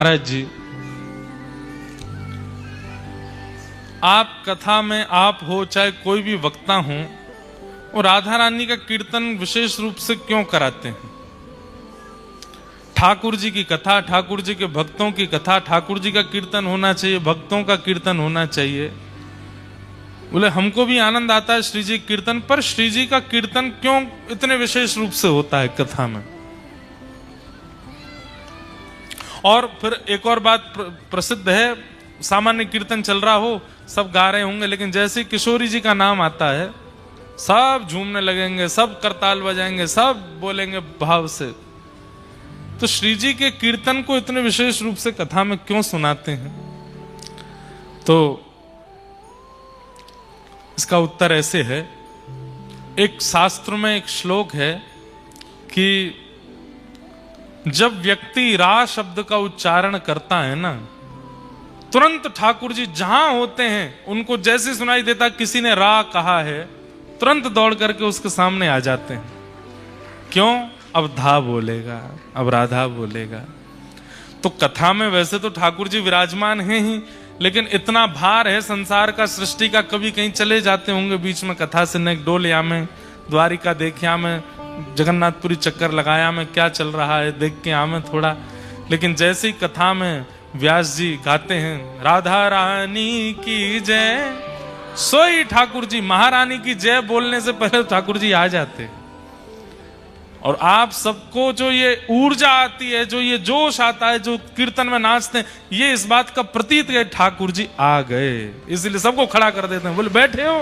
महाराज जी, आप कथा में आप हो चाहे कोई भी वक्ता हो, और राधा रानी का कीर्तन विशेष रूप से क्यों कराते हैं? ठाकुर जी की कथा, ठाकुर जी के भक्तों की कथा, ठाकुर जी का कीर्तन होना चाहिए, भक्तों का कीर्तन होना चाहिए। बोले हमको भी आनंद आता है श्री जी कीर्तन, पर श्री जी का कीर्तन क्यों इतने विशेष रूप से होता है कथा में? और फिर एक और बात प्रसिद्ध है, सामान्य कीर्तन चल रहा हो, सब गा रहे होंगे, लेकिन जैसे किशोरी जी का नाम आता है सब झूमने लगेंगे, सब करताल बजाएंगे, सब बोलेंगे भाव से। तो श्री जी के कीर्तन को इतने विशेष रूप से कथा में क्यों सुनाते हैं? तो इसका उत्तर ऐसे है, एक शास्त्र में एक श्लोक है कि जब व्यक्ति रा शब्द का उच्चारण करता है ना, तुरंत ठाकुर जी जहां होते हैं उनको जैसे सुनाई देता किसी ने रा कहा है, तुरंत दौड़ करके उसके सामने आ जाते हैं। क्यों? अब धा बोलेगा, अब राधा बोलेगा। तो कथा में वैसे तो ठाकुर जी विराजमान हैं ही, लेकिन इतना भार है संसार का, सृष्टि का, कभी कहीं चले जाते होंगे बीच में कथा से, न डोलिया में, द्वारिका देखिया में, जगन्नाथपुरी चक्कर लगाया में क्या चल रहा है देख के आमे थोड़ा। लेकिन जैसे ही कथा में व्यास जी गाते हैं राधा रानी की जय, सोई ठाकुर जी महारानी की जय बोलने से पहले ठाकुर जी आ जाते। और आप सबको जो ये ऊर्जा आती है, जो ये जोश आता है, जो कीर्तन में नाचते हैं, ये इस बात का प्रतीत है ठाकुर जी आ गए, इसलिए सबको खड़ा कर देते हैं। बोले बैठे हो,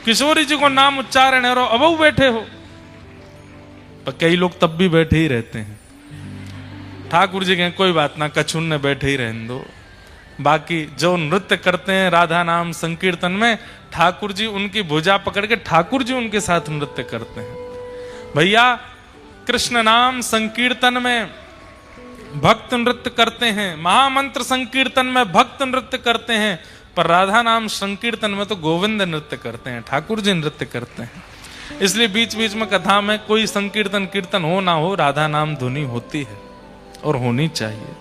किशोरी जी को नाम उच्चारण है, अब बैठे हो। पर कई लोग तब भी बैठे ही रहते हैं। ठाकुर जी कहें कोई बात ना, कछुन ने बैठे ही रहने दो। बाकी जो नृत्य करते हैं राधा नाम संकीर्तन में, ठाकुर जी उनकी भुजा पकड़ के ठाकुर जी उनके साथ नृत्य करते हैं। भैया कृष्ण नाम संकीर्तन में भक्त नृत्य करते हैं, महामंत्र संकीर्तन में भक्त नृत्य करते हैं, पर राधा नाम संकीर्तन में तो गोविंद नृत्य करते हैं, ठाकुर जी नृत्य करते हैं। इसलिए बीच बीच में कथा में कोई संकीर्तन कीर्तन हो ना हो, राधा नाम धुनी होती है और होनी चाहिए।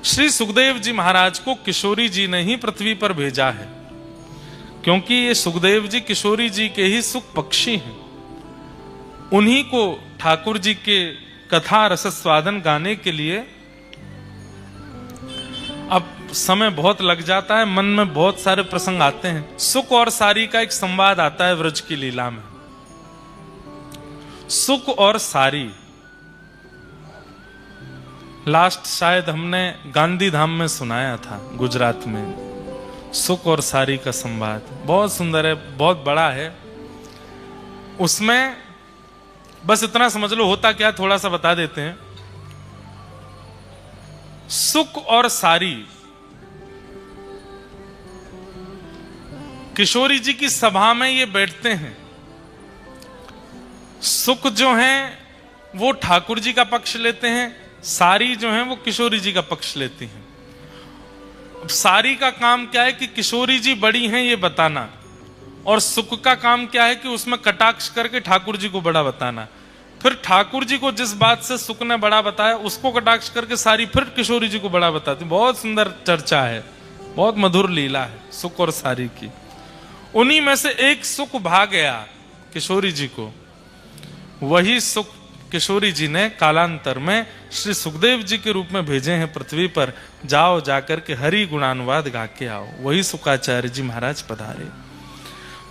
श्री सुखदेव जी महाराज को किशोरी जी ने ही पृथ्वी पर भेजा है, क्योंकि ये सुखदेव जी किशोरी जी के ही सुख पक्षी हैं। उन्हीं को ठाकुर जी के कथा रस स्वादन गाने के लिए अब समय बहुत लग जाता है, मन में बहुत सारे प्रसंग आते हैं। सुख और सारी का एक संवाद आता है व्रज की लीला में। सुख और सारी लास्ट शायद हमने गांधी धाम में सुनाया था, गुजरात में। सुख और सारी का संवाद बहुत सुंदर है, बहुत बड़ा है। उसमें बस इतना समझ लो होता क्या, थोड़ा सा बता देते हैं। सुख और सारी किशोरी जी की सभा में ये बैठते हैं। सुख जो है वो ठाकुर जी का पक्ष लेते हैं, सारी जो है वो किशोरी जी का पक्ष लेती हैं। अब सारी का काम क्या है कि किशोरी जी बड़ी हैं ये बताना, और सुख का काम क्या है कि उसमें कटाक्ष करके ठाकुर जी को बड़ा बताना। फिर ठाकुर जी को जिस बात से सुख ने बड़ा बताया उसको कटाक्ष करके सारी फिर किशोरी जी को बड़ा बताती। बहुत सुंदर चर्चा है, बहुत मधुर लीला है सुख और सारी की। उन्हीं में से एक सुख भा गया किशोरी जी को, वही सुख किशोरी जी ने कालांतर में श्री सुखदेव जी के रूप में भेजे हैं पृथ्वी पर। जाओ जाकर के हरि गुणानुवाद गा के आओ। वही सुखाचार्य जी महाराज पधारे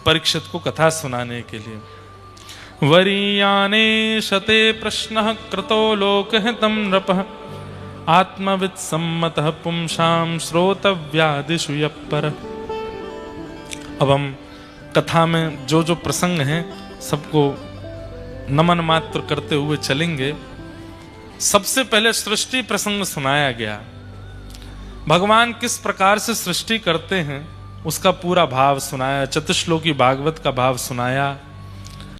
परीक्षित को कथा सुनाने के लिए। वरीयाने शते प्रश्नः कृतो लोकहितं नृपः आत्मवित् सम्मतः पुंसां श्रोतव्यादिषु यः परः। अब हम कथा में जो जो प्रसंग हैं सबको नमन मात्र करते हुए चलेंगे। सबसे पहले सृष्टि प्रसंग सुनाया गया। भगवान किस प्रकार से सृष्टि करते हैं उसका पूरा भाव सुनाया, चतुश्लोकी भागवत का भाव सुनाया।